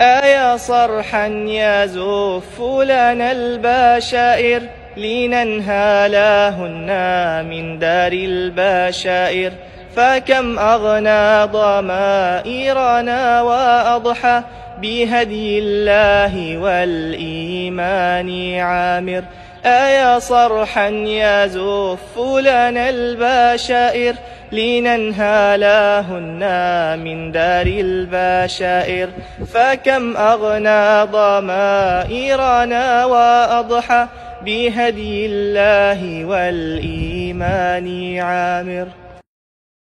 أيا صرحا يزف لنا البشائر لننهى لهن من دار البشائر. فكم أغنى ضمائرنا وأضحى بهدي الله والإيمان عامر. أيا صرحا يزف لنا البشائر لننهى لهن من دار البشائر. فكم أغنى ضمائرنا وأضحى بهدي الله والإيمان عامر.